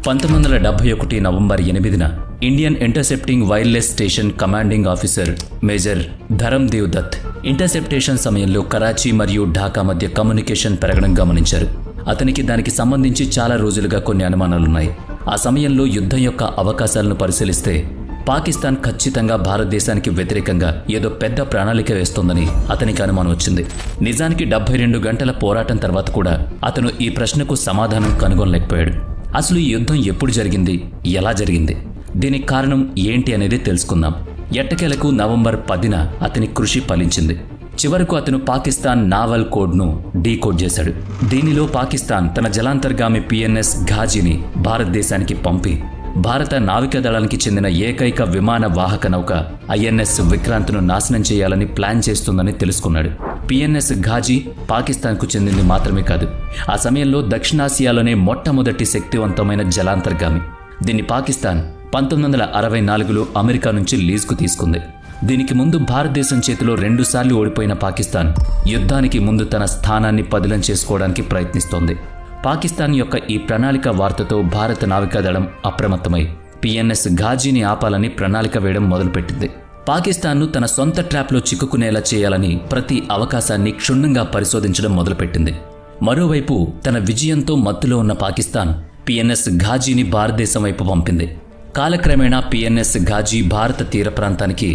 1971 November 8న Indian intercepting wireless station commanding officer major Dharamdev Dutt interception సమయంలో కరాచీ మరియు ఢాకా మధ్య కమ్యూనికేషన్ పెరగడం గమనించారు. అతనికి దానికి సంబంధించి చాలా రోజులుగా కొన్ని అనుమానాలున్నాయి. ఆ సమయంలో యుద్ధం యొక్క అవకాశాలను పరిశీలిస్తే పాకిస్తాన్ ఖచ్చితంగా భారతదేశానికి వ్యతిరేకంగా ఏదో పెద్ద ప్రణాళిక వేస్తోందని అతనికి అనుమానం వచ్చింది. నిజానికి 72 గంటల పోరాటం తర్వాత కూడా అతను ఈ ప్రశ్నకు సమాధానం కనుగొనలేకపోయాడు. అసలు ఈ యుద్ధం ఎప్పుడు జరిగింది, ఎలా జరిగింది, దీనికి కారణం ఏంటి అనేది తెలుసుకుందాం. ఎట్టకేలకు నవంబర్ 10న అతని కృషి ఫలించింది. చివరకు అతను పాకిస్తాన్ నావల్ కోడ్ను డీకోడ్ చేశాడు. దీనిలో పాకిస్తాన్ తన జలాంతర్గామి పిఎన్ఎస్ ఘాజీని భారతదేశానికి పంపి భారత నావికాదళానికి చెందిన ఏకైక విమాన వాహక నౌక ఐఎన్ఎస్ విక్రాంత్ను నాశనం చేయాలని ప్లాన్ చేస్తుందని తెలుసుకున్నాడు. పిఎన్ఎస్ ఘాజీ పాకిస్తాన్కు చెందింది మాత్రమే కాదు, ఆ సమయంలో దక్షిణాసియాలోనే మొట్టమొదటి శక్తివంతమైన జలాంతర్గామి. దీన్ని పాకిస్తాన్ 1964లో అమెరికా నుంచి లీజుకు తీసుకుంది. దీనికి ముందు భారతదేశం చేతిలో 2 సార్లు ఓడిపోయిన పాకిస్తాన్ యుద్ధానికి ముందు తన స్థానాన్ని పదిలం చేసుకోవడానికి ప్రయత్నిస్తోంది. పాకిస్తాన్ యొక్క ఈ ప్రణాళిక వార్తతో భారత నావికాదళం అప్రమత్తమై పిఎన్ఎస్ ఘాజీని ఆపాలని ప్రణాళిక వేయడం మొదలుపెట్టింది. పాకిస్తాన్ను తన సొంత ట్రాప్లో చిక్కుకునేలా చేయాలని ప్రతి అవకాశాన్ని క్షుణ్ణంగా పరిశోధించడం మొదలుపెట్టింది. మరోవైపు తన విజయంతో మత్తులో ఉన్న పాకిస్తాన్ పిఎన్ఎస్ ఘాజీని భారతదేశం వైపు పంపింది. కాలక్రమేణా పిఎన్ఎస్ ఘాజీ భారత తీర ప్రాంతానికి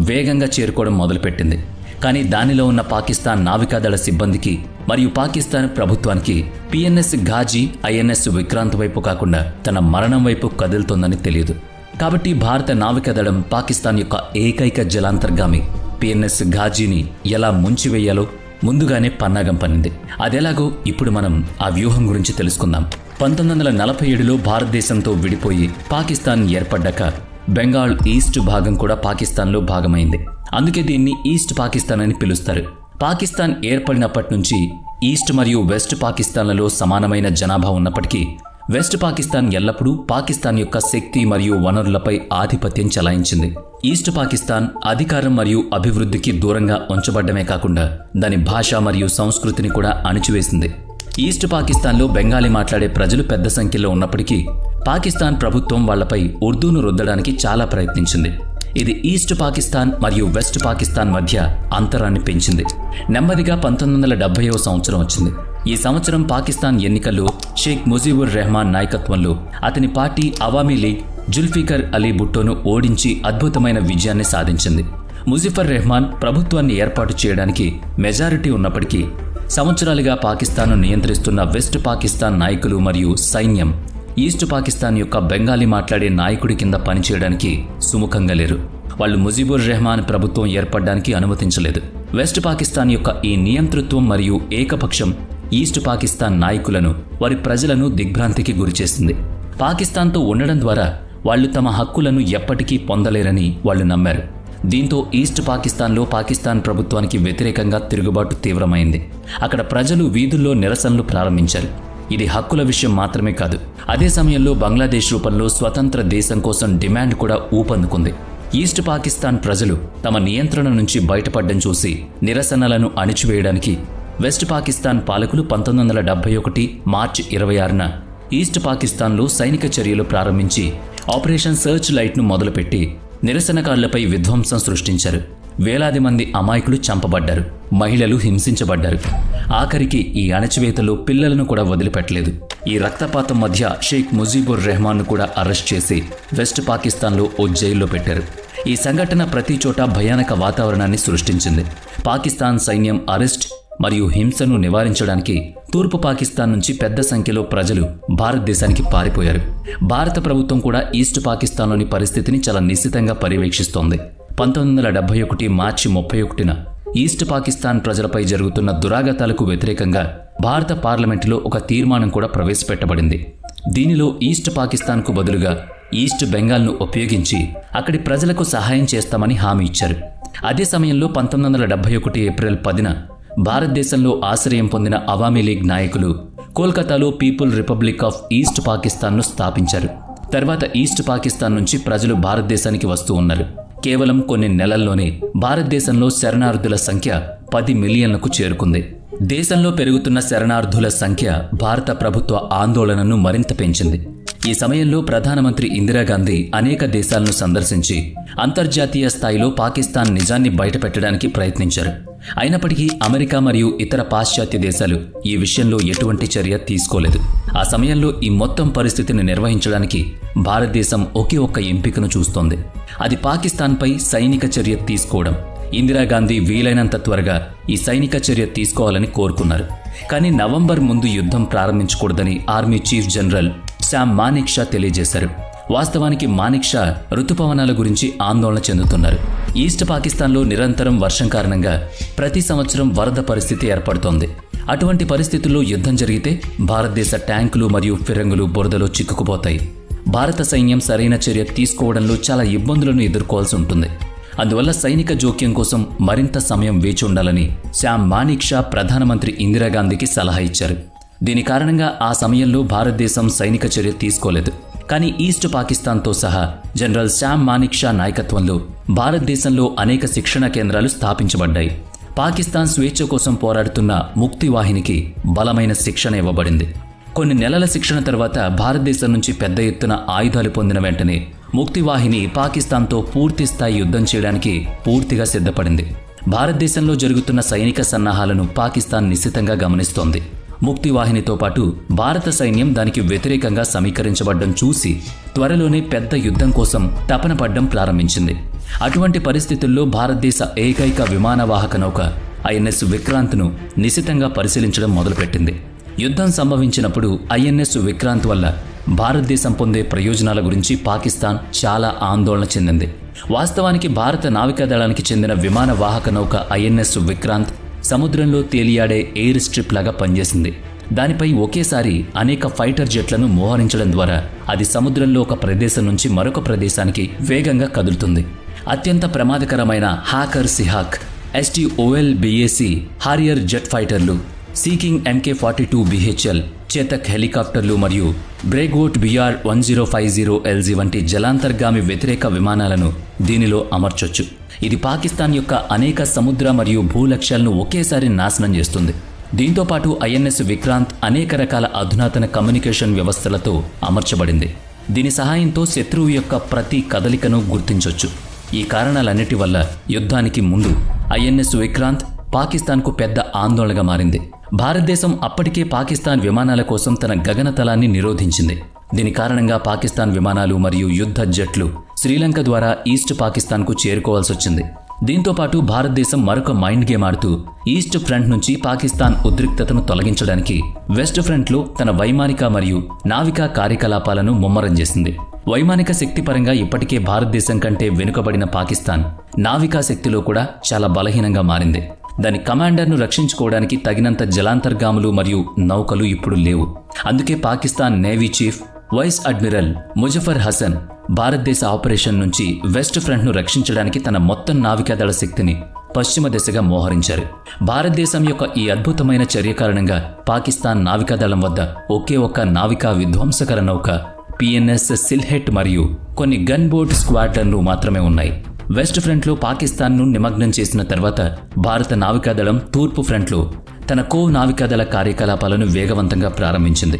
వేగంగా చేరుకోవడం మొదలుపెట్టింది. కానీ దానిలో ఉన్న పాకిస్తాన్ నావికాదళ సిబ్బందికి మరియు పాకిస్తాన్ ప్రభుత్వానికి పిఎన్ఎస్ ఘాజీ ఐఎన్ఎస్ విక్రాంత్ వైపు కాకుండా తన మరణం వైపు కదులుతోందని తెలియదు. కాబట్టి భారత నావికాదళం పాకిస్తాన్ యొక్క ఏకైక జలాంతర్గామి పిఎన్ఎస్ ఘాజీని ఎలా ముంచివేయాలో ముందుగానే పన్నాగం పన్నింది. అదెలాగో ఇప్పుడు మనం ఆ వ్యూహం గురించి తెలుసుకుందాం. 1947లో భారతదేశంతో విడిపోయి పాకిస్తాన్ ఏర్పడ్డాక బెంగాల్ ఈస్ట్ భాగం కూడా పాకిస్తాన్లో భాగమైంది. అందుకే దీన్ని ఈస్ట్ పాకిస్తాన్ అని పిలుస్తారు. పాకిస్తాన్ ఏర్పడినప్పటి నుంచి ఈస్ట్ మరియు వెస్ట్ పాకిస్తాన్లలో సమానమైన జనాభా ఉన్నప్పటికీ వెస్ట్ పాకిస్తాన్ ఎల్లప్పుడూ పాకిస్తాన్ యొక్క శక్తి మరియు వనరులపై ఆధిపత్యం చెలాయించింది. ఈస్ట్ పాకిస్తాన్ అధికారం మరియు అభివృద్ధికి దూరంగా ఉంచబడ్డమే కాకుండా దాని భాష మరియు సంస్కృతిని కూడా అణిచివేసింది. ఈస్ట్ పాకిస్తాన్లో బెంగాలీ మాట్లాడే ప్రజలు పెద్ద సంఖ్యలో ఉన్నప్పటికీ పాకిస్తాన్ ప్రభుత్వం వాళ్లపై ఉర్దూను రుద్దడానికి చాలా ప్రయత్నించింది. ఇది ఈస్ట్ పాకిస్తాన్ మరియు వెస్ట్ పాకిస్తాన్ మధ్య అంతరాన్ని పెంచింది. నెమ్మదిగా 1970వ సంవత్సరం వచ్చింది. ఈ సంవత్సరం పాకిస్తాన్ ఎన్నికల్లో షేక్ ముజీబుర్ రెహమాన్ నాయకత్వంలో అతని పార్టీ అవామీ లీగ్ జుల్ఫికర్ అలీ భుట్టోను ఓడించి అద్భుతమైన విజయాన్ని సాధించింది. ముజఫర్ రెహమాన్ ప్రభుత్వాన్ని ఏర్పాటు చేయడానికి మెజారిటీ ఉన్నప్పటికీ సంవత్సరాలుగా పాకిస్తాన్ను నియంత్రిస్తున్న వెస్ట్ పాకిస్తాన్ నాయకులు మరియు సైన్యం ఈస్ట్ పాకిస్తాన్ యొక్క బెంగాలీ మాట్లాడే నాయకుడి కింద పనిచేయడానికి సుముఖంగా లేరు. వాళ్ళు ముజీబుర్ రెహమాన్ ప్రభుత్వం ఏర్పడడానికి అనుమతించలేదు. వెస్ట్ పాకిస్తాన్ యొక్క ఈ నియంతృత్వం మరియు ఏకపక్షం ఈస్ట్ పాకిస్తాన్ నాయకులను, వారి ప్రజలను దిగ్భ్రాంతికి గురిచేసింది. పాకిస్తాన్తో ఉండడం ద్వారా వాళ్లు తమ హక్కులను ఎప్పటికీ పొందలేరని వాళ్లు నమ్మారు. దీంతో ఈస్ట్ పాకిస్తాన్లో పాకిస్తాన్ ప్రభుత్వానికి వ్యతిరేకంగా తిరుగుబాటు తీవ్రమైంది. అక్కడ ప్రజలు వీధుల్లో నిరసనలు ప్రారంభించారు. ఇది హక్కుల విషయం మాత్రమే కాదు, అదే సమయంలో బంగ్లాదేశ్ రూపంలో స్వతంత్ర దేశం కోసం డిమాండ్ కూడా ఊపందుకుంది. ఈస్ట్ పాకిస్తాన్ ప్రజలు తమ నియంత్రణ నుంచి బయటపడ్డం చూసి నిరసనలను అణిచివేయడానికి వెస్ట్ పాకిస్తాన్ పాలకులు 1971 మార్చి 26న ఈస్ట్ పాకిస్తాన్లో సైనిక చర్యలు ప్రారంభించి ఆపరేషన్ సర్చ్ లైట్ను మొదలుపెట్టి నిరసనకారులపై విధ్వంసం సృష్టించారు. వేలాది మంది అమాయకులు చంపబడ్డారు, మహిళలు హింసించబడ్డారు. ఆఖరికి ఈ అణచివేతలో పిల్లలను కూడా వదిలిపెట్టలేదు. ఈ రక్తపాతం మధ్య షేక్ ముజీబుర్ రెహమాన్ను కూడా అరెస్ట్ చేసి వెస్ట్ పాకిస్తాన్లో ఓ జైల్లో పెట్టారు. ఈ సంఘటన ప్రతి చోట భయానక వాతావరణాన్ని సృష్టించింది. పాకిస్తాన్ సైన్యం అరెస్ట్ మరియు హింసను నివారించడానికి తూర్పు పాకిస్తాన్ నుంచి పెద్ద సంఖ్యలో ప్రజలు భారతదేశానికి పారిపోయారు. భారత ప్రభుత్వం కూడా ఈస్ట్ పాకిస్తాన్లోని పరిస్థితిని చాలా నిశితంగా పర్యవేక్షిస్తోంది. 1971 మార్చి 31న ఈస్ట్ పాకిస్తాన్ ప్రజలపై జరుగుతున్న దురాఘాతాలకు వ్యతిరేకంగా భారత పార్లమెంటులో ఒక తీర్మానం కూడా ప్రవేశపెట్టబడింది. దీనిలో ఈస్ట్ పాకిస్తాన్కు బదులుగా ఈస్ట్ బెంగాల్ను ఉపయోగించి అక్కడి ప్రజలకు సహాయం చేస్తామని హామీ ఇచ్చారు. అదే సమయంలో 1971 ఏప్రిల్ 10న భారతదేశంలో ఆశ్రయం పొందిన అవామీ లీగ్ నాయకులు కోల్కతాలో పీపుల్ రిపబ్లిక్ ఆఫ్ ఈస్ట్ పాకిస్తాన్ను స్థాపించారు. తర్వాత ఈస్ట్ పాకిస్తాన్ నుంచి ప్రజలు భారతదేశానికి వస్తూ ఉన్నారు. కేవలం కొన్ని నెలల్లోనే భారతదేశంలో శరణార్థుల సంఖ్య 10 మిలియన్లకు చేరుకుంది. దేశంలో పెరుగుతున్న శరణార్థుల సంఖ్య భారత ప్రభుత్వ ఆందోళనను మరింత పెంచింది. ఈ సమయంలో ప్రధానమంత్రి ఇందిరాగాంధీ అనేక దేశాలను సందర్శించి అంతర్జాతీయ స్థాయిలో పాకిస్తాన్ నిజాన్ని బయటపెట్టడానికి ప్రయత్నించారు. అయినప్పటికీ అమెరికా మరియు ఇతర పాశ్చాత్య దేశాలు ఈ విషయంలో ఎటువంటి చర్య తీసుకోలేదు. ఆ సమయంలో ఈ మొత్తం పరిస్థితిని నిర్వహించడానికి భారతదేశం ఒకే ఒక్క ఎంపికను చూస్తోంది. అది పాకిస్తాన్పై సైనిక చర్య తీసుకోవడం. ఇందిరాగాంధీ వీలైనంత త్వరగా ఈ సైనిక చర్య తీసుకోవాలని కోరుకున్నారు. కానీ నవంబర్ ముందు యుద్ధం ప్రారంభించకూడదని army chief general Sam Manekshaw తెలియజేశారు. వాస్తవానికి మానేక్షా రుతుపవనాల గురించి ఆందోళన చెందుతున్నారు. ఈస్ట్ పాకిస్తాన్లో నిరంతరం వర్షం కారణంగా ప్రతి సంవత్సరం వరద పరిస్థితి ఏర్పడుతోంది. అటువంటి పరిస్థితుల్లో యుద్ధం జరిగితే భారతదేశ ట్యాంకులు మరియు ఫిరంగులు బురదలో చిక్కుకుపోతాయి. భారత సైన్యం సరైన చర్య తీసుకోవడంలో చాలా ఇబ్బందులను ఎదుర్కోవాల్సి ఉంటుంది. అందువల్ల సైనిక జోక్యం కోసం మరింత సమయం వేచి ఉండాలని శామ్ మానేక్షా ప్రధానమంత్రి ఇందిరాగాంధీకి సలహా ఇచ్చారు. దీని కారణంగా ఆ సమయంలో భారతదేశం సైనిక చర్య తీసుకోలేదు. కానీ ఈస్ట్ పాకిస్తాన్తో సహా జనరల్ శామ్ మానేక్షా నాయకత్వంలో భారతదేశంలో అనేక శిక్షణ కేంద్రాలు స్థాపించబడ్డాయి. పాకిస్తాన్ స్వేచ్ఛ కోసం పోరాడుతున్న ముక్తి వాహినికి బలమైన శిక్షణ ఇవ్వబడింది. కొన్ని నెలల శిక్షణ తర్వాత భారతదేశం నుంచి పెద్ద ఎత్తున ఆయుధాలు పొందిన వెంటనే ముక్తి వాహిని పాకిస్తాన్తో పూర్తి స్థాయి యుద్ధం చేయడానికి పూర్తిగా సిద్ధపడింది. భారతదేశంలో జరుగుతున్న సైనిక సన్నాహాలను పాకిస్తాన్ నిశితంగా గమనిస్తోంది. ముక్తి వాహినితో పాటు భారత సైన్యం దానికి వ్యతిరేకంగా సమీకరించబడ్డం చూసి త్వరలోనే పెద్ద యుద్ధం కోసం తపన పడ్డం ప్రారంభించింది. అటువంటి పరిస్థితుల్లో భారతదేశ ఏకైక విమానవాహక నౌక ఐఎన్ఎస్ విక్రాంత్ను నిశితంగా పరిశీలించడం మొదలుపెట్టింది. యుద్ధం సంభవించినప్పుడు ఐఎన్ఎస్ విక్రాంత్ వల్ల భారతదేశం పొందే ప్రయోజనాల గురించి పాకిస్తాన్ చాలా ఆందోళన చెందింది. వాస్తవానికి భారత నావికాదళానికి చెందిన విమానవాహక నౌక ఐఎన్ఎస్ విక్రాంత్ సముద్రంలో తేలియాడే ఎయిర్ స్ట్రిప్ లాగా పనిచేసింది. దానిపై ఒకేసారి అనేక ఫైటర్ జెట్లను మోహరించడం ద్వారా అది సముద్రంలో ఒక ప్రదేశం నుంచి మరొక ప్రదేశానికి వేగంగా కదులుతుంది. అత్యంత ప్రమాదకరమైన Hawker Sea Hawk, STOL-BAC Harrier jet ఫైటర్లు, సీకింగ్ MK-42 BHL చేతక్ హెలికాప్టర్లు మరియు బ్రేగ్వోట్ BR-1050LG వంటి జలాంతర్గామి వ్యతిరేక విమానాలను దీనిలో అమర్చొచ్చు. ఇది పాకిస్తాన్ యొక్క అనేక సముద్ర మరియు భూ లక్ష్యాలను ఒకేసారి నాశనం చేస్తుంది. దీంతోపాటు ఐఎన్ఎస్ విక్రాంత్ అనేక రకాల అధునాతన కమ్యూనికేషన్ వ్యవస్థలతో అమర్చబడింది. దీని సహాయంతో శత్రువు యొక్క ప్రతి కదలికను గుర్తించొచ్చు. ఈ కారణాలన్నిటి వల్ల యుద్ధానికి ముందు ఐఎన్ఎస్ విక్రాంత్ పాకిస్తాన్కు పెద్ద ఆందోళనగా మారింది. భారతదేశం అప్పటికే పాకిస్తాన్ విమానాల కోసం తన గగనతలాన్ని నిరోధించింది. దీని కారణంగా పాకిస్తాన్ విమానాలు మరియు యుద్ధ జెట్లు శ్రీలంక ద్వారా ఈస్ట్ పాకిస్తాన్కు చేరుకోవాల్సి వచ్చింది. దీంతోపాటు భారతదేశం మరొక మైండ్ గేమ్ ఆడుతూ ఈస్ట్ ఫ్రంట్ నుంచి పాకిస్తాన్ ఉద్రిక్తతను తొలగించడానికి వెస్ట్ ఫ్రంట్లో తన వైమానిక మరియు నావికా కార్యకలాపాలను ముమ్మరం చేసింది. వైమానిక శక్తి పరంగా ఇప్పటికే భారతదేశం కంటే వెనుకబడిన పాకిస్తాన్ నావికా శక్తిలో కూడా చాలా బలహీనంగా మారింది. దాని కమాండర్ను రక్షించుకోవడానికి తగినంత జలాంతర్గాములు మరియు నౌకలు ఇప్పుడు లేవు. అందుకే Pakistan navy chief vice admiral Muzaffar Hasan భారతదేశ ఆపరేషన్ నుంచి వెస్ట్ ఫ్రంట్ను రక్షించడానికి తన మొత్తం నావికాదళ శక్తిని పశ్చిమ దిశగా మోహరించారు. భారతదేశం యొక్క ఈ అద్భుతమైన చర్య కారణంగా పాకిస్తాన్ నావికాదళం వద్ద ఒకే ఒక్క నావికా విధ్వంసకర నౌక PNS సిల్హెట్ మరియు కొన్ని గన్ బోట్ స్క్వాడ్రన్లు మాత్రమే ఉన్నాయి. వెస్ట్ ఫ్రంట్లో పాకిస్తాన్ను నిమగ్నం చేసిన తర్వాత భారత నావికాదళం తూర్పు ఫ్రంట్లో తన నావికాదళ కార్యకలాపాలను వేగవంతంగా ప్రారంభించింది.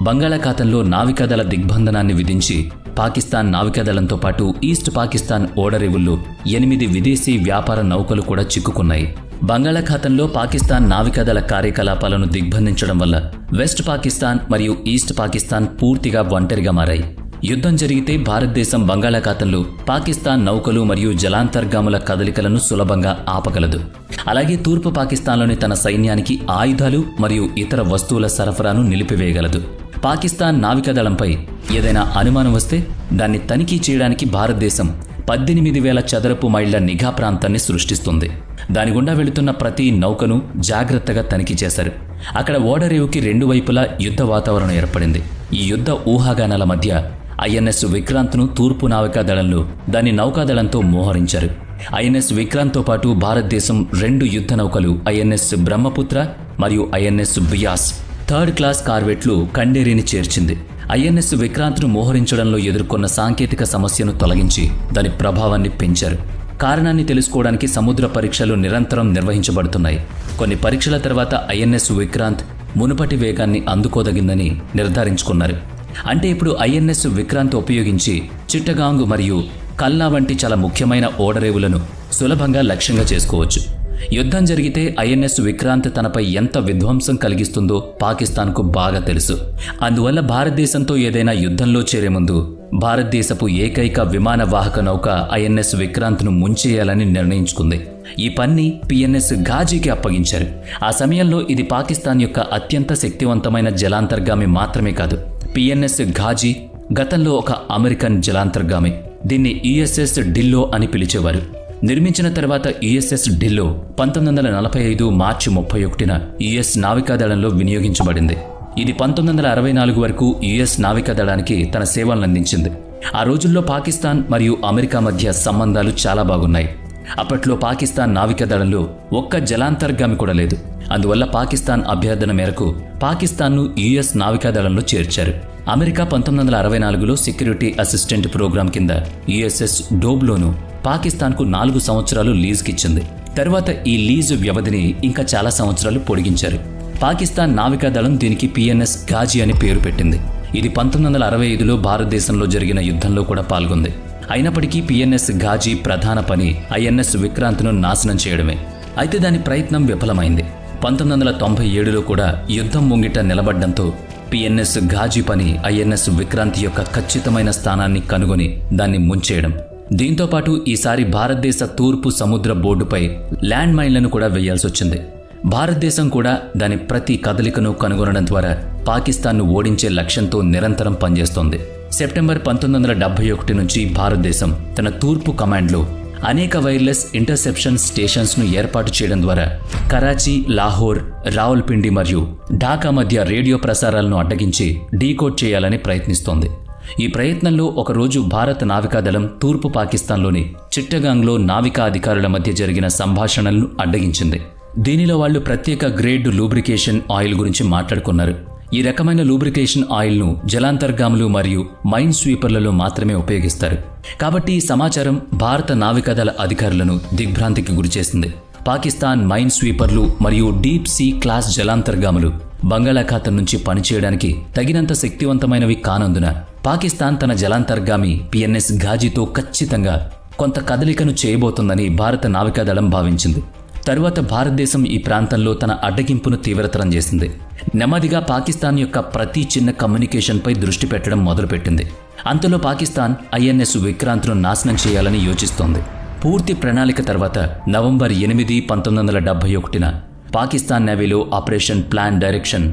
బంగాళాఖాతంలో నావికాదళ దిగ్బంధనాన్ని విధించి పాకిస్తాన్ నావికాదళంతో పాటు ఈస్ట్ పాకిస్తాన్ ఓడరేవుల్లో 8 విదేశీ వ్యాపార నౌకలు కూడా చిక్కుకున్నాయి. బంగాళాఖాతంలో పాకిస్తాన్ నావికాదళ కార్యకలాపాలను దిగ్బంధించడం వల్ల వెస్ట్ పాకిస్తాన్ మరియు ఈస్ట్ పాకిస్తాన్ పూర్తిగా ఒంటరిగా మారాయి. యుద్ధం జరిగితే భారతదేశం బంగాళాఖాతంలో పాకిస్తాన్ నౌకలు మరియు జలాంతర్గాముల కదలికలను సులభంగా ఆపగలదు. అలాగే తూర్పు పాకిస్తాన్లోని తన సైన్యానికి ఆయుధాలు మరియు ఇతర వస్తువుల సరఫరాను నిలిపివేయగలదు. పాకిస్తాన్ నావికాదళంపై ఏదైనా అనుమానం వస్తే దాన్ని తనిఖీ చేయడానికి భారతదేశం 18,000 చదరపు మైళ్ల నిఘా ప్రాంతాన్ని సృష్టిస్తుంది. దాని గుండా వెళుతున్న ప్రతి నౌకను జాగ్రత్తగా తనిఖీ చేశారు. అక్కడ ఓడరేవుకి 2 వైపులా యుద్ధ వాతావరణం ఏర్పడింది. ఈ యుద్ధ ఊహాగానాల మధ్య ఐఎన్ఎస్ విక్రాంత్ను తూర్పు నావికాదళంలో దాని నౌకాదళంతో మోహరించారు. ఐఎన్ఎస్ విక్రాంత్తో పాటు భారతదేశం 2 యుద్ధ నౌకలు ఐఎన్ఎస్ బ్రహ్మపుత్ర మరియు ఐఎన్ఎస్ బియాస్ 3rd క్లాస్ కార్వెట్లు కండేరిని చేర్చింది. ఐఎన్ఎస్ విక్రాంత్ను మోహరించడంలో ఎదుర్కొన్న సాంకేతిక సమస్యను తొలగించి దాని ప్రభావాన్ని పెంచారు. కారణాన్ని తెలుసుకోవడానికి సముద్ర పరీక్షలు నిరంతరం నిర్వహించబడుతున్నాయి. కొన్ని పరీక్షల తర్వాత ఐఎన్ఎస్ విక్రాంత్ మునుపటి వేగాన్ని అందుకోదగిందని నిర్ధారించుకున్నారు. అంటే ఇప్పుడు ఐఎన్ఎస్ విక్రాంత్ ఉపయోగించి చిట్టగాంగ్ మరియు కల్లా వంటి చాలా ముఖ్యమైన ఓడరేవులను సులభంగా లక్ష్యంగా చేసుకోవచ్చు. యుద్ధం జరిగితే ఐఎన్ఎస్ విక్రాంత్ తనపై ఎంత విధ్వంసం కలిగిస్తుందో పాకిస్తాన్కు బాగా తెలుసు. అందువల్ల భారతదేశంతో ఏదైనా యుద్ధంలో చేరే ముందు భారతదేశపు ఏకైక విమాన వాహక నౌక ఐఎన్ఎస్ విక్రాంత్ను ముంచేయాలని నిర్ణయించుకుంది. ఈ పని పిఎన్ఎస్ ఘాజీకి అప్పగించారు. ఆ సమయంలో ఇది పాకిస్తాన్ యొక్క అత్యంత శక్తివంతమైన జలాంతర్గామి మాత్రమే కాదు. పిఎన్ఎస్ ఘాజీ గతంలో ఒక అమెరికన్ జలాంతర్గామి. దీన్ని యుఎస్ఎస్ డిల్లో అని పిలిచేవారు. నిర్మించిన తర్వాత యుఎస్ఎస్ డిల్లో 1945 మార్చి 31న యుఎస్ నావికాదళంలో వినియోగించబడింది. ఇది 1964 వరకు యుఎస్ నావికాదళానికి తన సేవలను అందించింది. ఆ రోజుల్లో పాకిస్తాన్ మరియు అమెరికా మధ్య సంబంధాలు చాలా బాగున్నాయి. అప్పట్లో పాకిస్తాన్ నావికాదళంలో ఒక్క జలాంతర్గామి కూడా లేదు. అందువల్ల పాకిస్తాన్ అభ్యర్థన మేరకు పాకిస్తాన్ను యుఎస్ నావికాదళంలో చేర్చారు. అమెరికా 1964లో సెక్యూరిటీ అసిస్టెంట్ ప్రోగ్రాం కింద యుఎస్ఎస్ డోబ్లోను పాకిస్తాన్కు 4 సంవత్సరాలు లీజుకిచ్చింది. తర్వాత ఈ లీజు వ్యవధిని ఇంకా చాలా సంవత్సరాలు పొడిగించారు. పాకిస్తాన్ నావికాదళం దీనికి పిఎన్ఎస్ ఘాజీ అని పేరు పెట్టింది. ఇది 1965లో భారతదేశంలో జరిగిన యుద్ధంలో కూడా పాల్గొంది. అయినప్పటికీ పిఎన్ఎస్ ఘాజీ ప్రధాన పని ఐఎన్ఎస్ విక్రాంత్ను నాశనం చేయడమే. అయితే దాని ప్రయత్నం విఫలమైంది. 1997లో కూడా యుద్ధం ముంగిట నిలబడ్డంతో పిఎన్ఎస్ ఘాజీ పని ఐఎన్ఎస్ విక్రాంత్ యొక్క ఖచ్చితమైన స్థానాన్ని కనుగొని దాన్ని ముంచేయడం. దీంతోపాటు ఈసారి భారతదేశ తూర్పు సముద్ర బోర్డుపై ల్యాండ్ మైన్లను కూడా వేయాల్సొచ్చింది. భారతదేశం కూడా దాని ప్రతి కదలికను కనుగొనడం ద్వారా పాకిస్తాన్ను ఓడించే లక్ష్యంతో నిరంతరం పనిచేస్తోంది. సెప్టెంబర్ 1971 నుంచి భారతదేశం తన తూర్పు కమాండ్లో అనేక వైర్లెస్ ఇంటర్సెప్షన్ స్టేషన్స్ను ఏర్పాటు చేయడం ద్వారా కరాచీ, లాహోర్, రావల్పిండి మరియు ఢాకా మధ్య రేడియో ప్రసారాలను అడ్డగించి డీకోడ్ చేయాలని ప్రయత్నిస్తోంది. ఈ ప్రయత్నంలో ఒకరోజు భారత నావికాదళం తూర్పు పాకిస్తాన్లోని చిట్టగాంగ్లో నావికా అధికారుల మధ్య జరిగిన సంభాషణలను అడ్డగించింది. దీనిలో వాళ్లు ప్రత్యేక గ్రేడ్ లూబ్రికేషన్ ఆయిల్ గురించి మాట్లాడుకున్నారు. ఈ రకమైన లూబ్రికేషన్ ఆయిల్ను జలాంతర్గాములు మరియు మైన్ స్వీపర్లలో మాత్రమే ఉపయోగిస్తారు. కాబట్టి ఈ సమాచారం భారత నావికాదళ అధికారులను దిగ్భ్రాంతికి గురిచేసింది. పాకిస్తాన్ మైన్ స్వీపర్లు మరియు డీప్ సీ క్లాస్ జలాంతర్గాములు బంగాళాఖాతం నుంచి పనిచేయడానికి తగినంత శక్తివంతమైనవి కానందున పాకిస్తాన్ తన జలాంతర్గామి పిఎన్ఎస్ ఘాజీతో ఖచ్చితంగా కొంత కదలికను చేయబోతోందని భారత నావికాదళం భావించింది. తరువాత భారతదేశం ఈ ప్రాంతంలో తన అడ్డగింపును తీవ్రతరం చేసింది. నెమ్మదిగా పాకిస్తాన్ యొక్క ప్రతి చిన్న కమ్యూనికేషన్పై దృష్టి పెట్టడం మొదలుపెట్టింది. అంతలో పాకిస్తాన్ ఐఎన్ఎస్ విక్రాంత్ను నాశనం చేయాలని యోచిస్తోంది. పూర్తి ప్రణాళిక తర్వాత నవంబర్ 8, 1971న పాకిస్తాన్ నేవీలో operation plan direction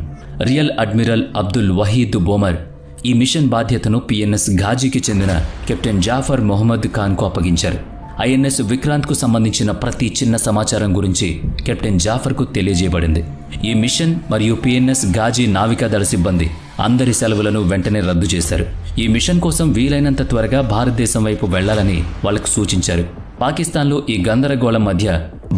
rear admiral Abdul Waheed Bomar ఈ మిషన్ బాధ్యతను పిఎన్ఎస్ ఘాజీకి చెందిన కెప్టెన్ జాఫర్ మొహమ్మద్ ఖాన్కు అప్పగించారు. ఐఎన్ఎస్ విక్రాంత్కు సంబంధించిన ప్రతి చిన్న సమాచారం గురించి కెప్టెన్ జాఫర్కు తెలియజేయబడింది. ఈ మిషన్ మరియు పిఎన్ఎస్ ఘాజీ నావికాదళ సిబ్బంది అందరి సెలవులను వెంటనే రద్దు చేశారు. ఈ మిషన్ కోసం వీలైనంత త్వరగా భారతదేశం వైపు వెళ్లాలని వాళ్లకు సూచించారు. పాకిస్తాన్లో ఈ గందరగోళం మధ్య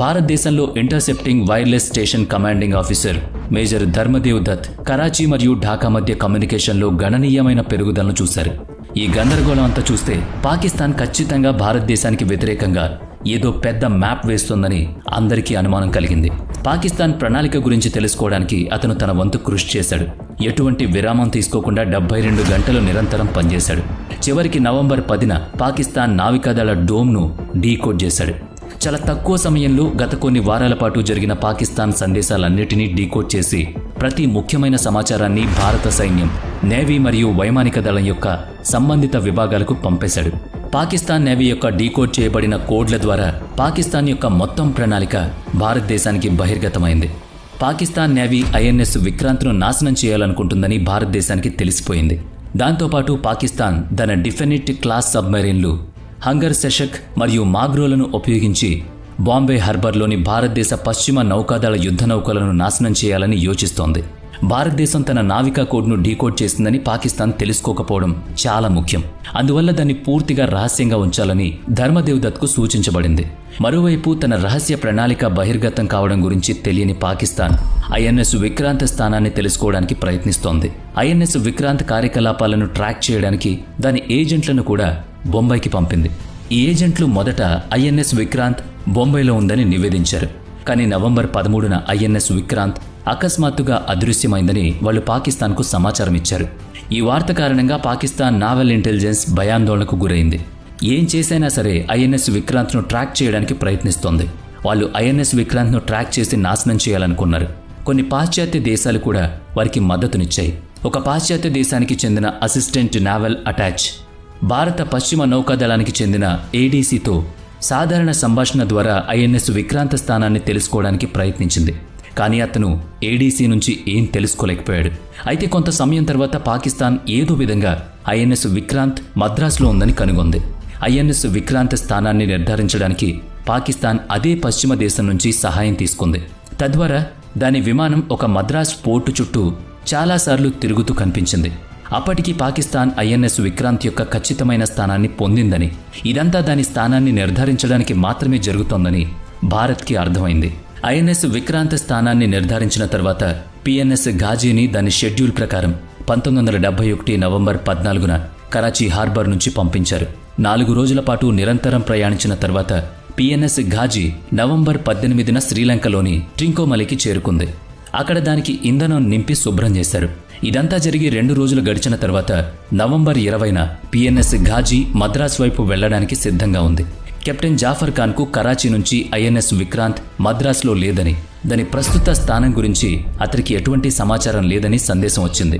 భారతదేశంలో intercepting wireless station commanding officer major Dharmadev Dutt Karachi మరియు ఢాకా మధ్య కమ్యూనికేషన్లో గణనీయమైన పెరుగుదలను చూశారు. ఈ గందరగోళం అంతా చూస్తే పాకిస్తాన్ ఖచ్చితంగా భారతదేశానికి వ్యతిరేకంగా ఏదో పెద్ద మ్యాప్ వేస్తోందని అందరికీ అనుమానం కలిగింది. పాకిస్తాన్ ప్రణాళిక గురించి తెలుసుకోవడానికి అతను తన వంతు కృషి చేశాడు. ఎటువంటి విరామం తీసుకోకుండా 72 గంటలు నిరంతరం పనిచేశాడు. చివరికి నవంబర్ 10న పాకిస్తాన్ నావికాదళ డోమ్ను డీకోడ్ చేశాడు. చాలా తక్కువ సమయంలో గత కొన్ని వారాల పాటు జరిగిన పాకిస్తాన్ సందేశాలన్నిటినీ డీకోడ్ చేసి ప్రతి ముఖ్యమైన సమాచారాన్ని భారత సైన్యం, నేవీ మరియు వైమానిక దళం యొక్క సంబంధిత విభాగాలకు పంపేశాడు. పాకిస్తాన్ నేవీ యొక్క డీకోడ్ చేయబడిన కోడ్ల ద్వారా పాకిస్తాన్ యొక్క మొత్తం ప్రణాళిక భారతదేశానికి బహిర్గతమైంది. పాకిస్తాన్ నేవీ ఐఎన్ఎస్ విక్రాంత్ను నాశనం చేయాలనుకుంటుందని భారతదేశానికి తెలిసిపోయింది. దాంతోపాటు పాకిస్తాన్ తన డిఫెనిట్ క్లాస్ సబ్మెరీన్లు హంగర్ శషక్ మరియు మాగ్రోలను ఉపయోగించి బాంబే హార్బర్లోని భారతదేశ పశ్చిమ నౌకాదళ యుద్ధ నౌకలను నాశనం చేయాలని యోచిస్తోంది. భారతదేశం తన నావికా కోడ్ను డీకోడ్ చేసిందని పాకిస్తాన్ తెలుసుకోకపోవడం చాలా ముఖ్యం. అందువల్ల దాన్ని పూర్తిగా రహస్యంగా ఉంచాలని ధర్మదేవ్ దత్కు సూచించబడింది. మరోవైపు తన రహస్య ప్రణాళిక బహిర్గతం కావడం గురించి తెలియని పాకిస్తాన్ ఐఎన్ఎస్ విక్రాంత్ స్థానాన్ని తెలుసుకోవడానికి ప్రయత్నిస్తోంది. ఐఎన్ఎస్ విక్రాంత్ కార్యకలాపాలను ట్రాక్ చేయడానికి దాని ఏజెంట్లను కూడా బొంబాయికి పంపింది. ఈ ఏజెంట్లు మొదట ఐఎన్ఎస్ విక్రాంత్ బొంబాయిలో ఉందని నివేదించారు. కానీ నవంబర్ 13న ఐఎన్ఎస్ విక్రాంత్ అకస్మాత్తుగా అదృశ్యమైందని వాళ్ళు పాకిస్తాన్కు సమాచారం ఇచ్చారు. ఈ వార్త కారణంగా పాకిస్తాన్ నావల్ ఇంటెలిజెన్స్ భయాందోళనకు గురైంది. ఏం చేసైనా సరే ఐఎన్ఎస్ విక్రాంత్ను ట్రాక్ చేయడానికి ప్రయత్నిస్తోంది. వాళ్ళు ఐఎన్ఎస్ విక్రాంత్ను ట్రాక్ చేసి నాశనం చేయాలనుకున్నారు. కొన్ని పాశ్చాత్య దేశాలు కూడా వారికి మద్దతునిచ్చాయి. ఒక పాశ్చాత్య దేశానికి చెందిన అసిస్టెంట్ నావల్ అటాచ్ భారత పశ్చిమ నౌకాదళానికి చెందిన ఏడీసీతో సాధారణ సంభాషణ ద్వారా ఐఎన్ఎస్ విక్రాంత్ స్థానాన్ని తెలుసుకోవడానికి ప్రయత్నించింది. కానీ అతను ఏడీసీ నుంచి ఏం తెలుసుకోలేకపోయాడు. అయితే కొంత సమయం తర్వాత పాకిస్తాన్ ఏదో విధంగా ఐఎన్ఎస్ విక్రాంత్ మద్రాసులో ఉందని కనుగొంది. ఐఎన్ఎస్ విక్రాంత్ స్థానాన్ని నిర్ధారించడానికి పాకిస్తాన్ అదే పశ్చిమ దేశం నుంచి సహాయం తీసుకుంది. తద్వారా దాని విమానం ఒక మద్రాస్ పోర్టు చుట్టూ చాలాసార్లు తిరుగుతూ కనిపించింది. అప్పటికి పాకిస్తాన్ ఐఎన్ఎస్ విక్రాంత్ యొక్క ఖచ్చితమైన స్థానాన్ని పొందిందని, ఇదంతా దాని స్థానాన్ని నిర్ధారించడానికి మాత్రమే జరుగుతోందని భారత్కి అర్థమైంది. ఐఎన్ఎస్ విక్రాంత్ స్థానాన్ని నిర్ధారించిన తర్వాత పిఎన్ఎస్ ఘాజీని దాని షెడ్యూల్ ప్రకారం 1971 నవంబర్ 14న కరాచీ హార్బర్ నుంచి పంపించారు. 4 రోజుల పాటు నిరంతరం ప్రయాణించిన తర్వాత పిఎన్ఎస్ ఘాజీ నవంబర్ 18న శ్రీలంకలోని ట్రింకోమలికి చేరుకుంది. అక్కడ దానికి ఇంధనం నింపి శుభ్రం చేశారు. ఇదంతా జరిగి 2 రోజులు గడిచిన తర్వాత నవంబర్ 20న పిఎన్ఎస్ ఘాజీ మద్రాస్ వైపు వెళ్లడానికి సిద్ధంగా ఉంది. కెప్టెన్ జాఫర్ ఖాన్కు కరాచీ నుంచి ఐఎన్ఎస్ విక్రాంత్ మద్రాస్లో లేదని, దాని ప్రస్తుత స్థానం గురించి అతనికి ఎటువంటి సమాచారం లేదని సందేశం వచ్చింది.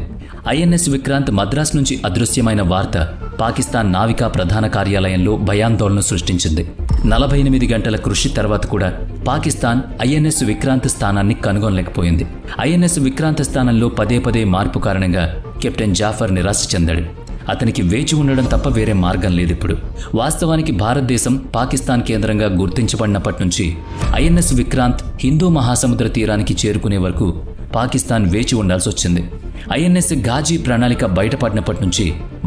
ఐఎన్ఎస్ విక్రాంత్ మద్రాస్ నుంచి అదృశ్యమైన వార్త పాకిస్తాన్ నావికా ప్రధాన కార్యాలయంలో భయాందోళన సృష్టించింది. 48 గంటల కృషి తర్వాత కూడా పాకిస్తాన్ ఐఎన్ఎస్ విక్రాంత్ స్థానాన్ని కనుగొనలేకపోయింది. ఐఎన్ఎస్ విక్రాంత్ స్థానంలో పదే మార్పు కారణంగా కెప్టెన్ జాఫర్ నిరాశ చెందాడు. అతనికి వేచి ఉండడం తప్ప వేరే మార్గం లేదిప్పుడు. వాస్తవానికి భారతదేశం పాకిస్తాన్ కేంద్రంగా గుర్తించబడినప్పటి నుంచి ఐఎన్ఎస్ విక్రాంత్ హిందూ మహాసముద్ర తీరానికి చేరుకునే వరకు పాకిస్తాన్ వేచి ఉండాల్సి వచ్చింది. ఐఎన్ఎస్ ఘాజీ ప్రణాళిక బయటపడినప్పటి నుంచి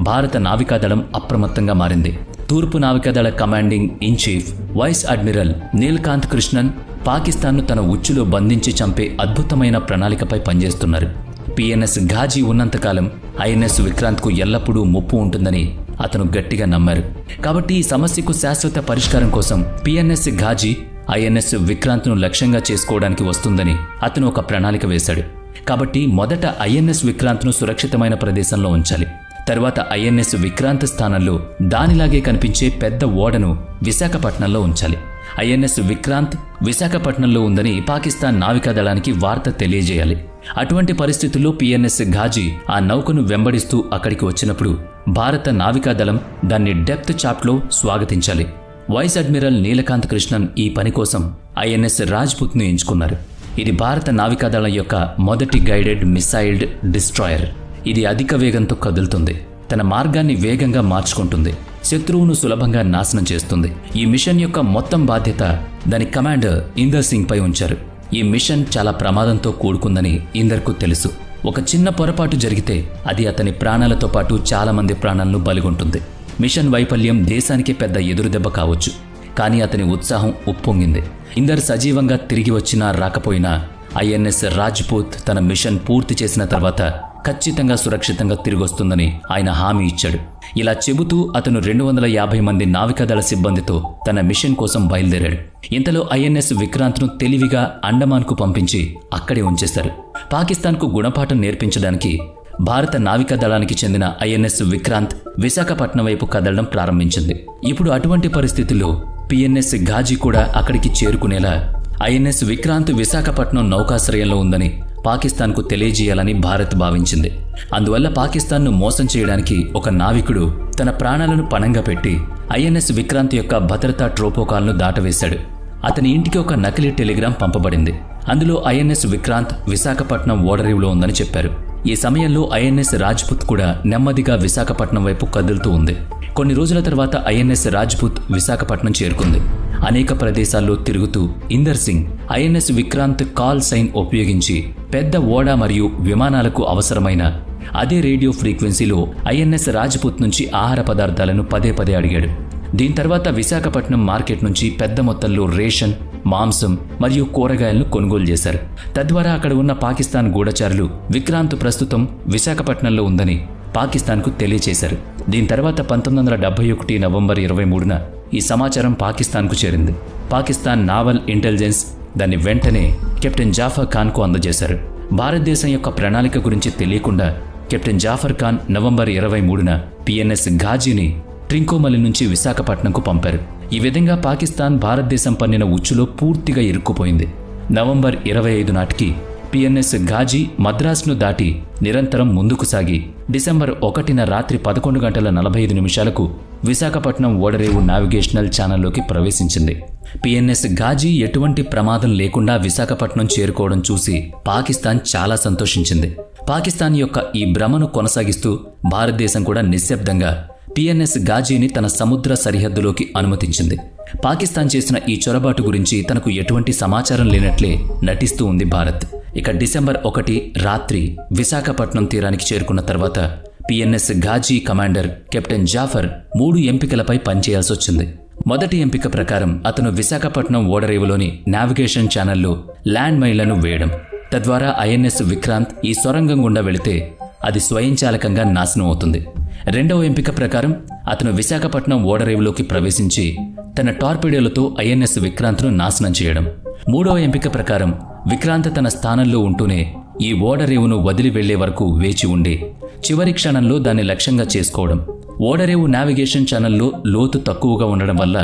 భారత నావికాదళం అప్రమత్తంగా మారింది. తూర్పు నావికాదళ commanding in chief vice admiral Nilakant Krishnan పాకిస్తాన్ను తన ఉచ్చులో బంధించి చంపే అద్భుతమైన ప్రణాళికపై పనిచేస్తున్నారు. పిఎన్ఎస్ ఘాజీ ఉన్నంతకాలం ఐఎన్ఎస్ విక్రాంత్కు ఎల్లప్పుడూ ముప్పు ఉంటుందని అతను గట్టిగా నమ్మారు. కాబట్టి ఈ సమస్యకు శాశ్వత పరిష్కారం కోసం పిఎన్ఎస్ ఘాజీ ఐఎన్ఎస్ విక్రాంత్ను లక్ష్యంగా చేసుకోవడానికి వస్తుందని అతను ఒక ప్రణాళిక వేశాడు. కాబట్టి మొదట ఐఎన్ఎస్ విక్రాంత్ను సురక్షితమైన ప్రదేశంలో ఉంచాలి. తర్వాత ఐఎన్ఎస్ విక్రాంత్ స్థానంలో దానిలాగే కనిపించే పెద్ద ఓడను విశాఖపట్నంలో ఉంచాలి. ఐఎన్ఎస్ విక్రాంత్ విశాఖపట్నంలో ఉందని పాకిస్తాన్ నావికాదళానికి వార్త తెలియజేయాలి. అటువంటి పరిస్థితుల్లో పిఎన్ఎస్ ఘాజీ ఆ నౌకను వెంబడిస్తూ అక్కడికి వచ్చినప్పుడు భారత నావికాదళం దాన్ని డెప్త్ చాప్ట్లో స్వాగతించాలి. వైస్ అడ్మిరల్ నీలకాంత్ కృష్ణన్ ఈ పని కోసం ఐఎన్ఎస్ రాజ్పుత్ను ఎంచుకున్నారు. ఇది భారత నావికాదళం యొక్క మొదటి గైడెడ్ మిసైల్డ్ డిస్ట్రాయర్. ఇది అధిక వేగంతో కదులుతుంది, తన మార్గాన్ని వేగంగా మార్చుకుంటుంది, శత్రువును సులభంగా నాశనం చేస్తుంది. ఈ మిషన్ యొక్క మొత్తం బాధ్యత దాని కమాండర్ ఇందర్ సింగ్ పై ఉంచారు. ఈ మిషన్ చాలా ప్రమాదంతో కూడుకుందని ఇందర్కు తెలుసు. ఒక చిన్న పొరపాటు జరిగితే అది అతని ప్రాణాలతో పాటు చాలా మంది ప్రాణాలను బలిగొంటుంది. మిషన్ వైఫల్యం దేశానికే పెద్ద ఎదురుదెబ్బ కావచ్చు. కానీ అతని ఉత్సాహం ఉప్పొంగింది. ఇందర్ సజీవంగా తిరిగి వచ్చినా రాకపోయినా ఐఎన్ఎస్ రాజ్పూత్ తన మిషన్ పూర్తి చేసిన తర్వాత ఖచ్చితంగా సురక్షితంగా తిరిగొస్తుందని ఆయన హామీ ఇచ్చాడు. ఇలా చెబుతూ అతను 250 మంది నావికాదళ సిబ్బందితో తన మిషన్ కోసం బయలుదేరాడు. ఇంతలో ఐఎన్ఎస్ విక్రాంత్ను తెలివిగా అండమాన్కు పంపించి అక్కడే ఉంచేశారు. పాకిస్తాన్కు గుణపాఠం నేర్పించడానికి భారత నావికాదళానికి చెందిన ఐఎన్ఎస్ విక్రాంత్ విశాఖపట్నం వైపు కదలడం ప్రారంభించింది. ఇప్పుడు అటువంటి పరిస్థితుల్లో పిఎన్ఎస్ ఘాజీ కూడా అక్కడికి చేరుకునేలా ఐఎన్ఎస్ విక్రాంత్ విశాఖపట్నం నౌకాశ్రయంలో ఉందని పాకిస్తాన్కు తెలియజేయాలని భారత్ భావించింది. అందువల్ల పాకిస్తాన్ను మోసం చేయడానికి ఒక నావికుడు తన ప్రాణాలను పణంగా పెట్టి ఐఎన్ఎస్ విక్రాంత్ యొక్క భద్రతా ట్రోపోకాల్ను దాటవేశాడు. అతని ఇంటికి ఒక నకిలీ టెలిగ్రామ్ పంపబడింది. అందులో ఐఎన్ఎస్ విక్రాంత్ విశాఖపట్నం ఓడరేవులో ఉందని చెప్పారు. ఈ సమయంలో ఐఎన్ఎస్ రాజ్పుత్ కూడా నెమ్మదిగా విశాఖపట్నం వైపు కదులుతూ ఉంది. కొన్ని రోజుల తర్వాత ఐఎన్ఎస్ రాజ్పుత్ విశాఖపట్నం చేరుకుంది. అనేక ప్రదేశాల్లో తిరుగుతూ Inder Singh INS Vikrant call sign ఉపయోగించి పెద్ద ఓడ మరియు విమానాలకు అవసరమైన అదే రేడియో ఫ్రీక్వెన్సీలో ఐఎన్ఎస్ రాజ్పుత్ నుంచి ఆహార పదార్థాలను పదే అడిగాడు. దీని తర్వాత విశాఖపట్నం మార్కెట్ నుంచి పెద్ద మొత్తంలో రేషన్, మాంసం మరియు కూరగాయలను కొనుగోలు చేశారు. తద్వారా అక్కడ ఉన్న పాకిస్తాన్ గూఢచారులు విక్రాంత్ ప్రస్తుతం విశాఖపట్నంలో ఉందని పాకిస్తాన్కు తెలియచేశారు. దీని తర్వాత 1971 నవంబర్ 23న ఈ సమాచారం పాకిస్తాన్కు చేరింది. పాకిస్తాన్ నావల్ ఇంటెలిజెన్స్ దాన్ని వెంటనే కెప్టెన్ జాఫర్ ఖాన్కు అందజేశారు. భారతదేశం యొక్క ప్రణాళిక గురించి తెలియకుండా కెప్టెన్ జాఫర్ ఖాన్ నవంబర్ 23న పిఎన్ఎస్ ఘాజీని ట్రింకోమలి నుంచి విశాఖపట్నంకు పంపారు. ఈ విధంగా పాకిస్తాన్ భారతదేశం పన్నిన ఉచ్చులో పూర్తిగా ఇరుక్కుపోయింది. నవంబర్ 25 నాటికి పిఎన్ఎస్ ఘాజీ మద్రాసును దాటి నిరంతరం ముందుకు సాగి డిసెంబర్ 1న రాత్రి 11:45 విశాఖపట్నం ఓడరేవు నావిగేషనల్ ఛానల్లోకి ప్రవేశించింది. పిఎన్ఎస్ ఘాజీ ఎటువంటి ప్రమాదం లేకుండా విశాఖపట్నం చేరుకోవడం చూసి పాకిస్తాన్ చాలా సంతోషించింది. పాకిస్తాన్ యొక్క ఈ భ్రమను కొనసాగిస్తూ భారతదేశం కూడా నిశ్శబ్దంగా పిఎన్ఎస్ ఘాజీని తన సముద్ర సరిహద్దులోకి అనుమతించింది. పాకిస్తాన్ చేసిన ఈ చొరబాటు గురించి తనకు ఎటువంటి సమాచారం లేనట్లే నటిస్తూ ఉంది భారత్. ఇక డిసెంబర్ 1 రాత్రి విశాఖపట్నం తీరానికి చేరుకున్న తర్వాత PNS Ghazi commander captain Zafar 3 ఎంపికలపై పనిచేయాల్సి వచ్చింది. మొదటి ఎంపిక ప్రకారం అతను విశాఖపట్నం ఓడరేవులోని నావిగేషన్ ఛానల్లో ల్యాండ్ మైన్లను వేయడం. తద్వారా ఐఎన్ఎస్ విక్రాంత్ ఈ సొరంగం గుండా వెళితే అది స్వయంచాలకంగా నాశనం అవుతుంది. రెండవ ఎంపిక ప్రకారం అతను విశాఖపట్నం ఓడరేవులోకి ప్రవేశించి తన టార్పిడోలతో ఐఎన్ఎస్ విక్రాంత్ను నాశనం చేయడం. మూడవ ఎంపిక ప్రకారం విక్రాంత్ తన స్థానంలో ఉంటూనే ఈ ఓడరేవును వదిలి వెళ్లే వరకు వేచి ఉండి చివరి క్షణంలో దాన్ని లక్ష్యంగా చేసుకోవడం. ఓడరేవు నావిగేషన్ ఛానల్లో లోతు తక్కువగా ఉండడం వల్ల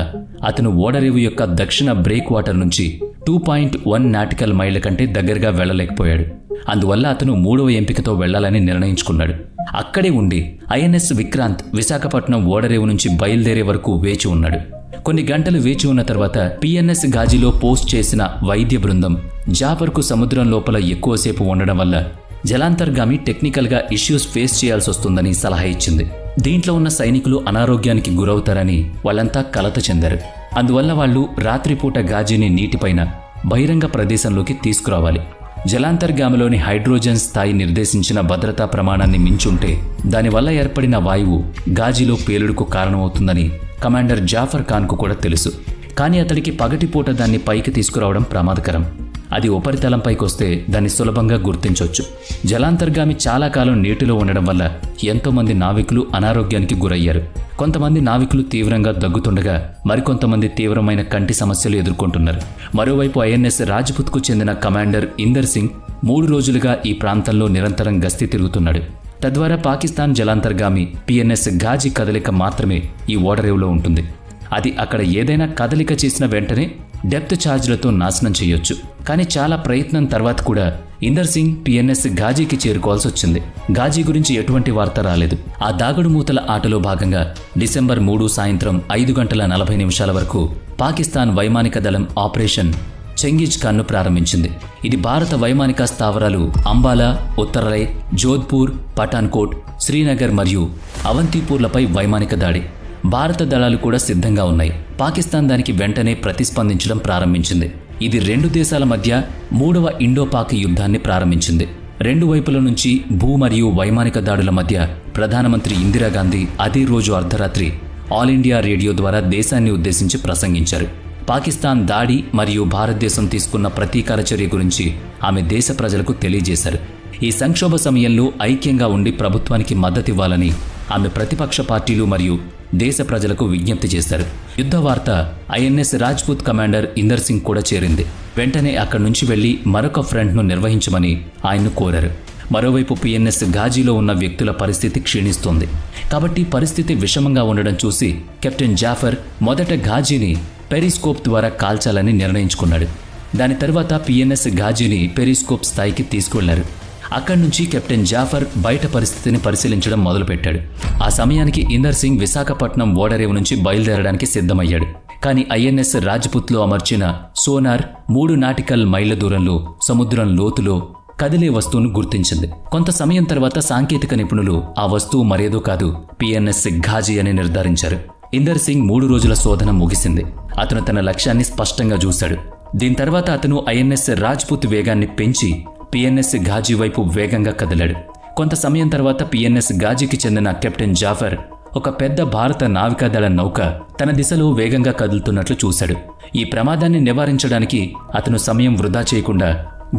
అతను ఓడరేవు యొక్క దక్షిణ బ్రేక్ వాటర్ నుంచి 2.1 నాటికల్ మైళ్ల కంటే దగ్గరగా వెళ్లలేకపోయాడు. అందువల్ల అతను మూడవ ఎంపికతో వెళ్లాలని నిర్ణయించుకున్నాడు. అక్కడే ఉండి ఐఎన్ఎస్ విక్రాంత్ విశాఖపట్నం ఓడరేవు నుంచి బయలుదేరే వరకు వేచి ఉన్నాడు. కొన్ని గంటలు వేచి ఉన్న తర్వాత పిఎన్ఎస్ ఘాజీలో పోస్ట్ చేసిన వైద్య బృందం జాఫర్కు సముద్రం లోపల ఎక్కువసేపు ఉండడం వల్ల జలాంతర్గామి టెక్నికల్గా ఇష్యూస్ ఫేస్ చేయాల్సి వస్తుందని సలహా ఇచ్చింది. దీంట్లో ఉన్న సైనికులు అనారోగ్యానికి గురవుతారని వాళ్ళంతా కలత చెందారు. అందువల్ల వాళ్ళు రాత్రిపూట ఘాజీని నీటిపైన బహిరంగ ప్రదేశంలోకి తీసుకురావాలి. జలాంతర్గామిలోని హైడ్రోజన్ స్థాయి నిర్దేశించిన భద్రతా ప్రమాణాన్ని మించుంటే దానివల్ల ఏర్పడిన వాయువు ఘాజీలో పేలుడుకు కారణమవుతుందని కమాండర్ జాఫర్ ఖాన్కు కూడా తెలుసు. కానీ అతడికి పగటిపూట దాన్ని పైకి తీసుకురావడం ప్రమాదకరం. అది ఉపరితలంపైకి వస్తే దాన్ని సులభంగా గుర్తించవచ్చు. జలాంతర్గామి చాలా కాలం నీటిలో ఉండడం వల్ల ఎంతోమంది నావికులు అనారోగ్యానికి గురయ్యారు. కొంతమంది నావికులు తీవ్రంగా దగ్గుతుండగా మరికొంతమంది తీవ్రమైన కంటి సమస్యలు ఎదుర్కొంటున్నారు. మరోవైపు ఐఎన్ఎస్ రాజ్పుత్కు చెందిన కమాండర్ ఇందర్ సింగ్ 3 రోజులుగా ఈ ప్రాంతంలో నిరంతరం గస్తీ తిరుగుతున్నాడు. తద్వారా పాకిస్తాన్ జలాంతర్గామి పిఎన్ఎస్ ఘాజీ కదలిక మాత్రమే ఈ ఓడరేవులో ఉంటుంది. అది అక్కడ ఏదైనా కదలిక చేసిన వెంటనే డెప్త్ ఛార్జ్లతో నాశనం చేయొచ్చు. కానీ చాలా ప్రయత్నం తర్వాత కూడా ఇందర్ సింగ్ పిఎన్ఎస్ ఘాజీకి చేరుకోవాల్సి వచ్చింది. ఘాజీ గురించి ఎటువంటి వార్త రాలేదు. ఆ దాగుడు మూతల ఆటలో భాగంగా డిసెంబర్ 3 సాయంత్రం 5:40 వరకు పాకిస్తాన్ వైమానిక దళం ఆపరేషన్ చెంగిజ్ ఖాన్ను ప్రారంభించింది. ఇది భారత వైమానిక స్థావరాలు అంబాలా, ఉత్తరలై, జోధ్పూర్, పఠాన్కోట్, శ్రీనగర్ మరియు అవంతిపూర్లపై వైమానిక దాడి. భారత దళాలు కూడా సిద్ధంగా ఉన్నాయి. పాకిస్తాన్ దానికి వెంటనే ప్రతిస్పందించడం ప్రారంభించింది. ఇది 2 దేశాల మధ్య 3వ ఇండో-పాక్ యుద్ధాన్ని ప్రారంభించింది. 2 వైపుల నుంచి భూ మరియు వైమానిక దాడుల మధ్య ప్రధానమంత్రి ఇందిరాగాంధీ అదే రోజు అర్ధరాత్రి ఆల్ ఇండియా రేడియో ద్వారా దేశాన్ని ఉద్దేశించి ప్రసంగించారు. పాకిస్తాన్ దాడి మరియు భారతదేశం తీసుకున్న ప్రతీకార చర్య గురించి ఆమె దేశ ప్రజలకు తెలియజేశారు. ఈ సంక్షోభ సమయంలో ఐక్యంగా ఉండి ప్రభుత్వానికి మద్దతివ్వాలని ఆమె ప్రతిపక్ష పార్టీలు మరియు దేశ ప్రజలకు విజ్ఞప్తి చేశారు. యుద్ధ వార్త ఐఎన్ఎస్ రాజ్పుత్ కమాండర్ ఇందర్ సింగ్ కూడా చేరింది. వెంటనే అక్కడి నుంచి వెళ్లి మరొక ఫ్రంట్ను నిర్వహించమని ఆయన్ను కోరారు. మరోవైపు పిఎన్ఎస్ ఘాజీలో ఉన్న వ్యక్తుల పరిస్థితి క్షీణిస్తోంది. కాబట్టి పరిస్థితి విషమంగా ఉండడం చూసి కెప్టెన్ జాఫర్ మొదట ఘాజీని పెరిస్కోప్ ద్వారా కాల్చాలని నిర్ణయించుకున్నాడు. దాని తర్వాత పిఎన్ఎస్ ఘాజీని పెరిస్కోప్ స్థాయికి తీసుకువెళ్లారు. అక్కడి నుంచి కెప్టెన్ జాఫర్ బయట పరిస్థితిని పరిశీలించడం మొదలుపెట్టాడు. ఆ సమయానికి ఇందర్ సింగ్ విశాఖపట్నం ఓడరేవు నుంచి బయలుదేరడానికి సిద్ధమయ్యాడు. కానీ ఐఎన్ఎస్ రాజ్పుత్లో అమర్చిన సోనార్ 3 నాటికల్ మైళ్ల దూరంలో సముద్రం లోతులో కదిలే వస్తువును గుర్తించింది. కొంత సమయం తర్వాత సాంకేతిక నిపుణులు ఆ వస్తువు మరేదో కాదు, పిఎన్ఎస్ ఘాజీ అని నిర్ధారించారు. ఇందర్ సింగ్ 3 రోజుల శోధన ముగిసింది. అతను తన లక్ష్యాన్ని స్పష్టంగా చూశాడు. దీని తర్వాత అతను ఐఎన్ఎస్ రాజ్పుత్ వేగాన్ని పెంచి పిఎన్ఎస్ ఘాజీ వైపు వేగంగా కదిలాడు. కొంత సమయం తర్వాత పిఎన్ఎస్ ఘాజీకి చెందిన కెప్టెన్ జాఫర్ ఒక పెద్ద భారత నావికాదళ నౌక తన దిశలో వేగంగా కదులుతున్నట్లు చూశాడు. ఈ ప్రమాదాన్ని నివారించడానికి అతను సమయం వృధా చేయకుండా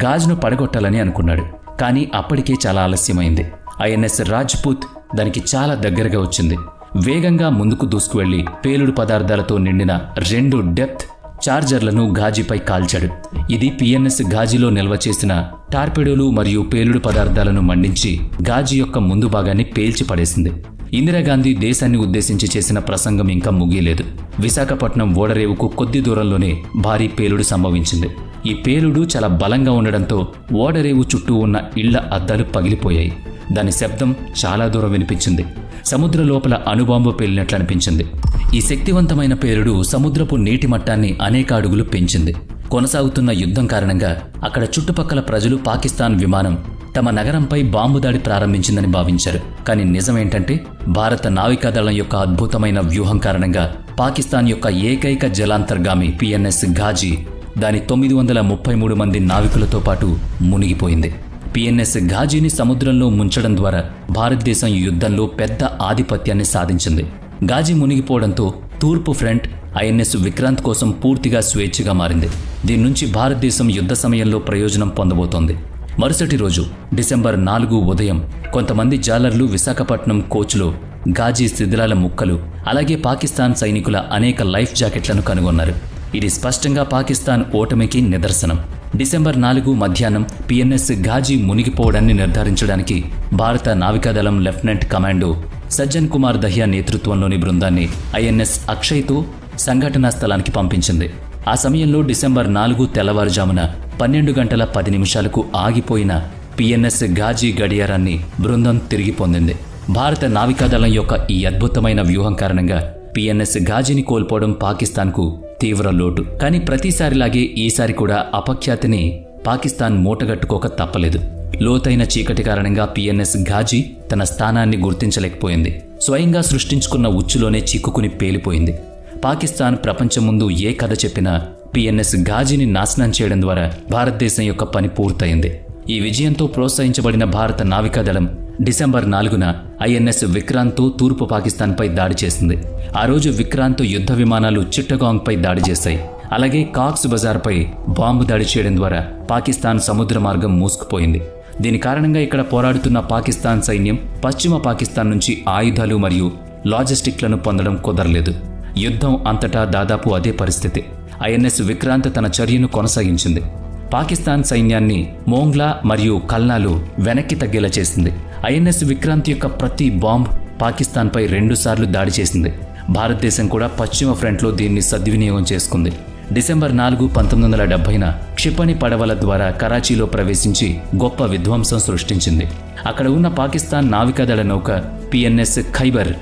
ఘాజ్ను పడగొట్టాలని అనుకున్నాడు. కానీ అప్పటికే చాలా ఆలస్యమైంది. ఐఎన్ఎస్ రాజ్పుత్ దానికి చాలా దగ్గరగా వచ్చింది. వేగంగా ముందుకు దూసుకువెళ్లి పేలుడు పదార్థాలతో నిండిన 2 డెప్త్ చార్జర్లను ఘాజీపై కాల్చాడు. ఇది పిఎన్ఎస్ ఘాజీలో నిల్వ చేసిన టార్పెడోలు మరియు పేలుడు పదార్థాలను మండించి ఘాజీ యొక్క ముందు భాగాన్ని పేల్చి పడేసింది. ఇందిరాగాంధీ దేశాన్ని ఉద్దేశించి చేసిన ప్రసంగం ఇంకా ముగియలేదు. విశాఖపట్నం ఓడరేవుకు కొద్ది దూరంలోనే భారీ పేలుడు సంభవించింది. ఈ పేలుడు చాలా బలంగా ఉండడంతో ఓడరేవు చుట్టూ ఉన్న ఇళ్ల అద్దాలు పగిలిపోయాయి. దాని శబ్దం చాలా దూరం వినిపించింది. సముద్ర లోపల అణుబాంబు పేలినట్లు అనిపించింది. ఈ శక్తివంతమైన పేలుడు సముద్రపు నీటి మట్టాన్ని అనేక అడుగులు పెంచింది. కొనసాగుతున్న యుద్ధం కారణంగా అక్కడ చుట్టుపక్కల ప్రజలు పాకిస్తాన్ విమానం తమ నగరంపై బాంబు దాడి ప్రారంభించిందని భావించారు. కానీ నిజమేంటంటే భారత నావికాదళం యొక్క అద్భుతమైన వ్యూహం కారణంగా పాకిస్తాన్ యొక్క ఏకైక జలాంతర్గామి పిఎన్ఎస్ ఘాజీ దాని 933 మంది నావికులతో పాటు మునిగిపోయింది. పిఎన్ఎస్ ఘాజీని సముద్రంలో ముంచడం ద్వారా భారతదేశం యుద్ధంలో పెద్ద ఆధిపత్యాన్ని సాధించింది. ఘాజీ మునిగిపోవడంతో తూర్పు ఫ్రంట్ ఐఎన్ఎస్ విక్రాంత్ కోసం పూర్తిగా స్వేచ్ఛగా మారింది. దీని నుంచి భారతదేశం యుద్ధ సమయంలో ప్రయోజనం పొందబోతోంది. మరుసటి రోజు డిసెంబర్ 4 ఉదయం కొంతమంది జాలర్లు విశాఖపట్నం కోచ్లో ఘాజీ శిథిలాల ముక్కలు అలాగే పాకిస్తాన్ సైనికుల అనేక లైఫ్ జాకెట్లను కనుగొన్నారు. ఇది స్పష్టంగా పాకిస్తాన్ ఓటమికి నిదర్శనం. డిసెంబర్ 4 మధ్యాహ్నం పిఎన్ఎస్ ఘాజీ మునిగిపోవడాన్ని నిర్ధారించడానికి భారత నావికాదళం లెఫ్టినెంట్ కమాండో సజ్జన్ కుమార్ దహియా నేతృత్వంలోని బృందాన్ని ఐఎన్ఎస్ అక్షయ్తో సంఘటనా స్థలానికి పంపించింది. ఆ సమయంలో డిసెంబర్ 4 తెల్లవారుజామున 12 గంటల 10 నిమిషాలకు ఆగిపోయిన పిఎన్ఎస్ ఘాజీ గడియారాన్ని బృందం తిరిగి పొందింది. భారత నావికాదళం యొక్క ఈ అద్భుతమైన వ్యూహం కారణంగా పిఎన్ఎస్ ఘాజీని కోల్పోవడం పాకిస్తాన్కు తీవ్ర లోటు. కానీ ప్రతిసారిలాగే ఈసారి కూడా అపఖ్యాతిని పాకిస్తాన్ మూటగట్టుకోక తప్పలేదు. లోతైన చీకటి కారణంగా పిఎన్ఎస్ ఘాజీ తన స్థానాన్ని గుర్తించలేకపోయింది. స్వయంగా సృష్టించుకున్న ఉచ్చులోనే చిక్కుకుని పేలిపోయింది. పాకిస్తాన్ ప్రపంచం ముందు ఏ కథ చెప్పినా పిఎన్ఎస్ ఘాజీని నాశనం చేయడం ద్వారా భారతదేశం యొక్క పని పూర్తయింది. ఈ విజయంతో ప్రోత్సహించబడిన భారత నావికాదళం డిసెంబర్ 4న ఐఎన్ఎస్ విక్రాంత్తో తూర్పు పాకిస్తాన్పై దాడి చేసింది. ఆ రోజు విక్రాంత్ యుద్ధ విమానాలు చిట్టగాంగ్పై దాడి చేశాయి. అలాగే కాక్స్ బజార్పై బాంబు దాడి చేయడం ద్వారా పాకిస్తాన్ సముద్ర మార్గం మూసుకుపోయింది. దీని కారణంగా ఇక్కడ పోరాడుతున్న పాకిస్తాన్ సైన్యం పశ్చిమ పాకిస్తాన్ నుంచి ఆయుధాలు మరియు లాజిస్టిక్లను పొందడం కుదరలేదు. యుద్ధం అంతటా దాదాపు అదే పరిస్థితి. ఐఎన్ఎస్ విక్రాంత్ తన చర్యను కొనసాగించింది. పాకిస్తాన్ సైన్యాన్ని మోంగ్లా మరియు కల్నాలు వెనక్కి తగ్గేలా చేసింది. ఐఎన్ఎస్ విక్రాంత్ యొక్క ప్రతి బాంబ్ పాకిస్తాన్పై 2 సార్లు దాడి చేసింది. భారతదేశం కూడా పశ్చిమ ఫ్రంట్లో దీన్ని సద్వినియోగం చేసుకుంది. డిసెంబర్ 4, 1970న క్షిపణి పడవల ద్వారా కరాచీలో ప్రవేశించి గొప్ప విధ్వంసం సృష్టించింది. అక్కడ ఉన్న పాకిస్తాన్ నావికాదళ నౌక పిఎన్ఎస్ ఖైబర్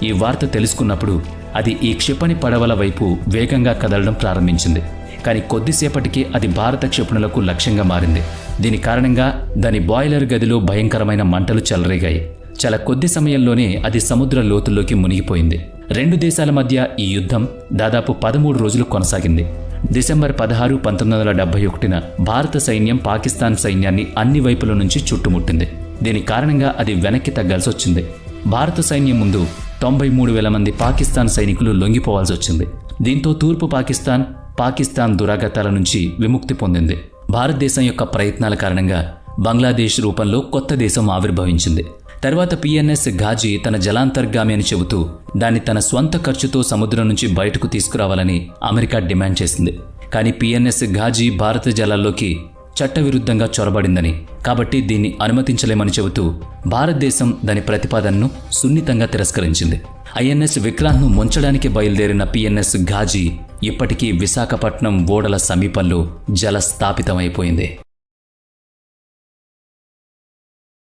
ఈ వార్త తెలుసుకున్నప్పుడు అది ఈ క్షిపణి పడవల వైపు వేగంగా కదలడం ప్రారంభించింది. కానీ కొద్దిసేపటికే అది భారత క్షిపణులకు లక్ష్యంగా మారింది. దీని కారణంగా దాని బాయిలర్ గదిలో భయంకరమైన మంటలు చెలరేగాయి. చాలా కొద్ది సమయంలోనే అది సముద్ర లోతుల్లోకి మునిగిపోయింది. 2 దేశాల మధ్య ఈ యుద్ధం దాదాపు 13 రోజులు కొనసాగింది. డిసెంబర్ 16, 1971న భారత సైన్యం పాకిస్తాన్ సైన్యాన్ని అన్ని వైపుల నుంచి చుట్టుముట్టింది. దీని కారణంగా అది వెనక్కి తగ్గాల్సి వచ్చింది. భారత సైన్యం ముందు 93,000 మంది పాకిస్తాన్ సైనికులు లొంగిపోవాల్సి వచ్చింది. దీంతో తూర్పు పాకిస్తాన్ దురాగతాల నుంచి విముక్తి పొందింది. భారతదేశం యొక్క ప్రయత్నాల కారణంగా బంగ్లాదేశ్ రూపంలో కొత్త దేశం ఆవిర్భవించింది. తర్వాత పిఎన్ఎస్ ఘాజీ తన జలాంతర్గామి అని చెబుతూ దాన్ని తన స్వంత ఖర్చుతో సముద్రం నుంచి బయటకు తీసుకురావాలని అమెరికా డిమాండ్ చేసింది. కానీ పిఎన్ఎస్ ఘాజీ భారత జలాల్లోకి చట్టవిరుద్ధంగా చొరబడిందని, కాబట్టి దీన్ని అనుమతించలేమని చెబుతూ భారతదేశం దాని ప్రతిపాదనను సున్నితంగా తిరస్కరించింది. ఐఎన్ఎస్ విక్రాంత్ను ముంచడానికి బయలుదేరిన పిఎన్ఎస్ ఘాజీ ఇప్పటికీ విశాఖపట్నం ఓడల సమీపంలో జలస్థాపితమైపోయింది.